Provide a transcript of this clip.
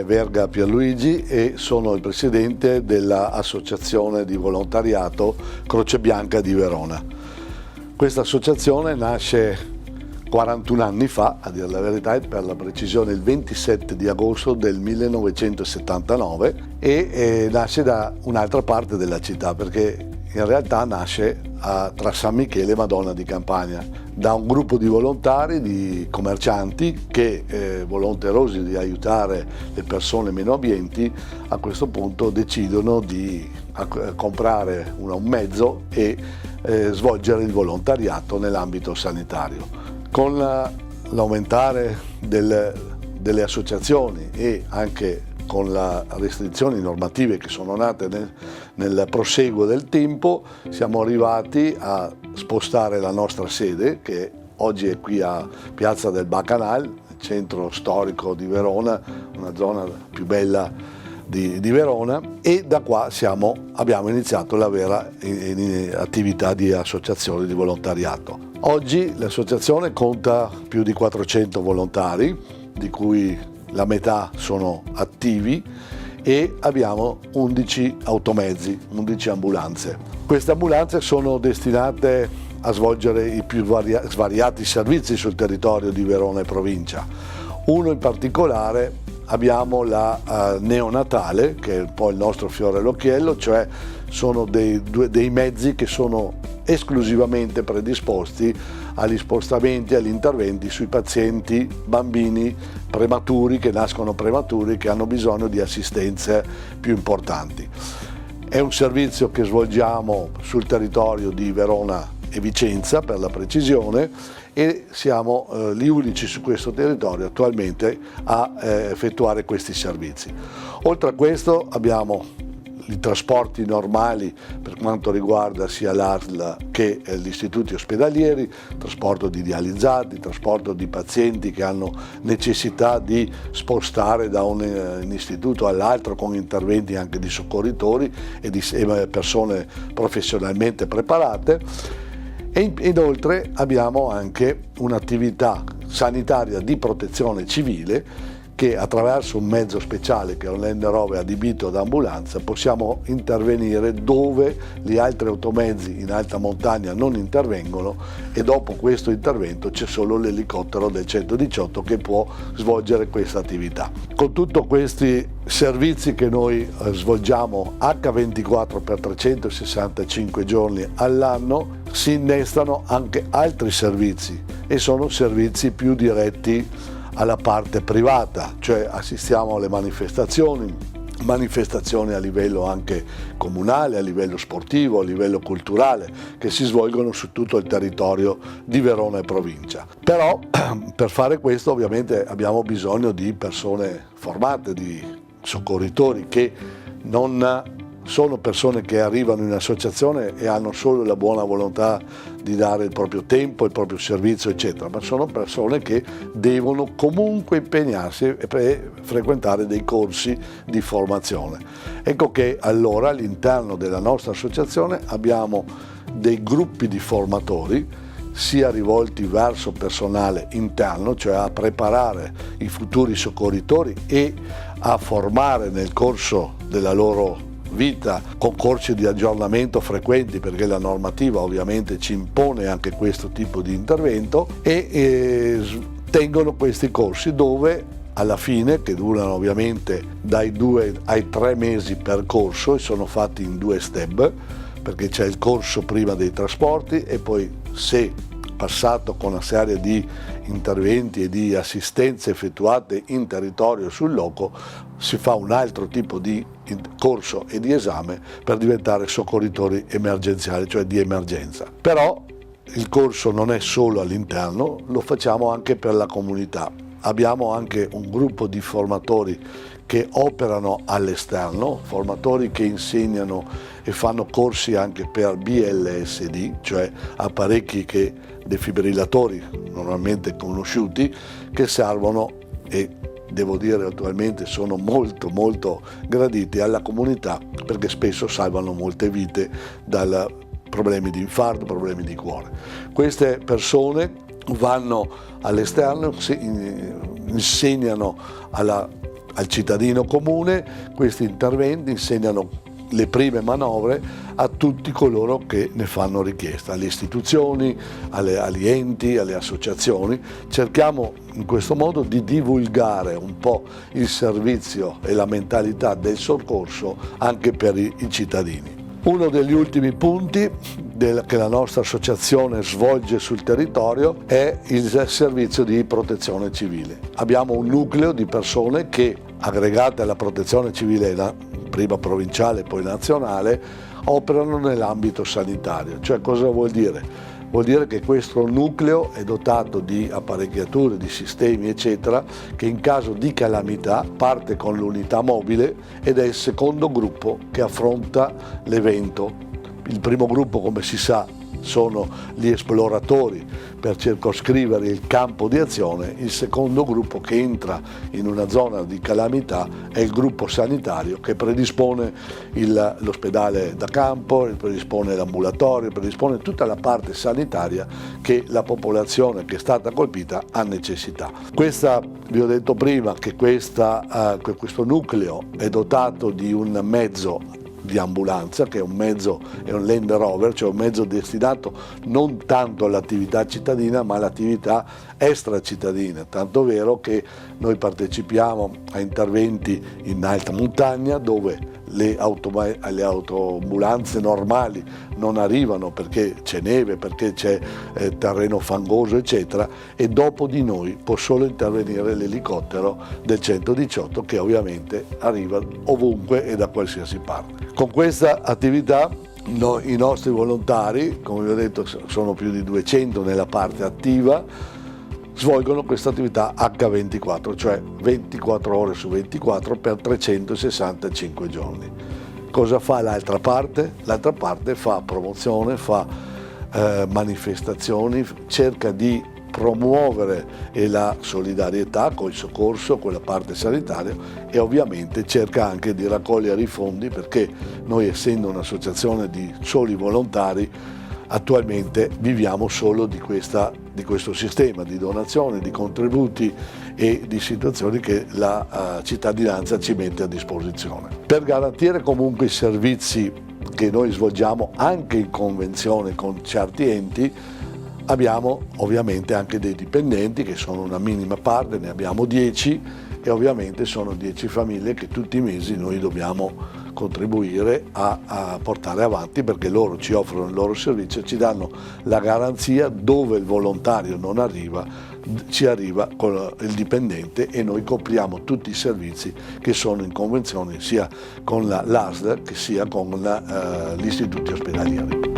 Verga Pierluigi e sono il presidente dell'associazione di volontariato Croce Bianca di Verona. Questa associazione nasce 41 anni fa, a dire la verità, e per la precisione il 27 di agosto del 1979 e nasce da un'altra parte della città, perché in realtà nasce tra San Michele e Madonna di Campania, da un gruppo di volontari, di commercianti che, volenterosi di aiutare le persone meno abbienti, a questo punto decidono di comprare un mezzo e svolgere il volontariato nell'ambito sanitario. Con l'aumentare delle associazioni e anche con le restrizioni normative che sono nate nel proseguo del tempo, siamo arrivati a spostare la nostra sede, che oggi è qui a Piazza del Bacanal, centro storico di Verona, una zona più bella di Verona, e da qua abbiamo iniziato la vera attività di associazione di volontariato. Oggi l'associazione conta più di 400 volontari, di cui la metà sono attivi, e abbiamo 11 automezzi, 11 ambulanze. Queste ambulanze sono destinate a svolgere i più svariati servizi sul territorio di Verona e provincia. Uno in particolare abbiamo la neonatale, che è un po' il nostro fiore all'occhiello, cioè sono dei mezzi che sono esclusivamente predisposti agli spostamenti e agli interventi sui pazienti bambini prematuri, che nascono prematuri, che hanno bisogno di assistenze più importanti. È un servizio che svolgiamo sul territorio di Verona e Vicenza, per la precisione, e siamo gli unici su questo territorio attualmente a effettuare questi servizi. Oltre a questo abbiamo i trasporti normali per quanto riguarda sia l'ASL che gli istituti ospedalieri, trasporto di dializzati, trasporto di pazienti che hanno necessità di spostare da un istituto all'altro, con interventi anche di soccorritori e di persone professionalmente preparate. E inoltre abbiamo anche un'attività sanitaria di protezione civile, che attraverso un mezzo speciale che è un Land Rover adibito ad ambulanza possiamo intervenire dove gli altri automezzi in alta montagna non intervengono, e dopo questo intervento c'è solo l'elicottero del 118 che può svolgere questa attività. Con tutti questi servizi che noi svolgiamo H24 per 365 giorni all'anno, si innestano anche altri servizi, e sono servizi più diretti alla parte privata, cioè assistiamo alle manifestazioni a livello anche comunale, a livello sportivo, a livello culturale, che si svolgono su tutto il territorio di Verona e provincia. Però per fare questo ovviamente abbiamo bisogno di persone formate, di soccorritori, che non sono persone che arrivano in associazione e hanno solo la buona volontà di dare il proprio tempo, il proprio servizio, eccetera, ma sono persone che devono comunque impegnarsi e frequentare dei corsi di formazione. Ecco che allora all'interno della nostra associazione abbiamo dei gruppi di formatori, sia rivolti verso personale interno, cioè a preparare i futuri soccorritori e a formare nel corso della loro vita con corsi di aggiornamento frequenti, perché la normativa ovviamente ci impone anche questo tipo di intervento, e tengono questi corsi dove alla fine, che durano ovviamente dai 2 ai 3 mesi per corso, e sono fatti in 2 step, perché c'è il corso prima dei trasporti e poi, se passato con una serie di interventi e di assistenze effettuate in territorio sul loco, si fa un altro tipo di corso e di esame per diventare soccorritori emergenziali, cioè di emergenza. Però il corso non è solo all'interno, lo facciamo anche per la comunità. Abbiamo anche un gruppo di formatori che operano all'esterno, formatori che insegnano e fanno corsi anche per BLSD, cioè apparecchi defibrillatori normalmente conosciuti, che servono, e devo dire attualmente sono molto graditi alla comunità, perché spesso salvano molte vite da problemi di infarto, problemi di cuore. Queste persone vanno all'esterno, insegnano alla al cittadino comune, questi interventi insegnano le prime manovre a tutti coloro che ne fanno richiesta, alle istituzioni, agli enti, alle associazioni. Cerchiamo in questo modo di divulgare un po' il servizio e la mentalità del soccorso anche per i cittadini. Uno degli ultimi punti che la nostra associazione svolge sul territorio è il servizio di protezione civile. Abbiamo un nucleo di persone che, aggregate alla protezione civile prima provinciale e poi nazionale, operano nell'ambito sanitario. Cioè, cosa vuol dire? Vuol dire che questo nucleo è dotato di apparecchiature, di sistemi eccetera, che in caso di calamità parte con l'unità mobile ed è il secondo gruppo che affronta l'evento. Il primo gruppo, come si sa, sono gli esploratori per circoscrivere il campo di azione. Il secondo gruppo che entra in una zona di calamità è il gruppo sanitario che predispone l'ospedale da campo, predispone l'ambulatorio, predispone tutta la parte sanitaria che la popolazione che è stata colpita ha necessità. Vi ho detto prima che questo nucleo è dotato di un mezzo di ambulanza, che è un Land Rover, cioè un mezzo destinato non tanto all'attività cittadina ma all'attività extra cittadina, tanto vero che noi partecipiamo a interventi in alta montagna dove le autoambulanze normali non arrivano perché c'è neve, perché c'è terreno fangoso eccetera, e dopo di noi può solo intervenire l'elicottero del 118 che ovviamente arriva ovunque e da qualsiasi parte. Con questa attività i nostri volontari, come vi ho detto sono più di 200 nella parte attiva, svolgono questa attività H24, cioè 24 ore su 24 per 365 giorni. Cosa fa l'altra parte? L'altra parte fa promozione, fa manifestazioni, cerca di promuovere la solidarietà con il soccorso, con la parte sanitaria e ovviamente cerca anche di raccogliere i fondi perché noi, essendo un'associazione di soli volontari, attualmente viviamo solo di questo sistema di donazioni, di contributi e di situazioni che la cittadinanza ci mette a disposizione. Per garantire comunque i servizi che noi svolgiamo anche in convenzione con certi enti, abbiamo ovviamente anche dei dipendenti che sono una minima parte, ne abbiamo 10 e ovviamente sono 10 famiglie che tutti i mesi noi dobbiamo contribuire a portare avanti perché loro ci offrono il loro servizio, ci danno la garanzia dove il volontario non arriva, ci arriva con il dipendente e noi copriamo tutti i servizi che sono in convenzione sia con l'ASL che sia con gli istituti ospedalieri.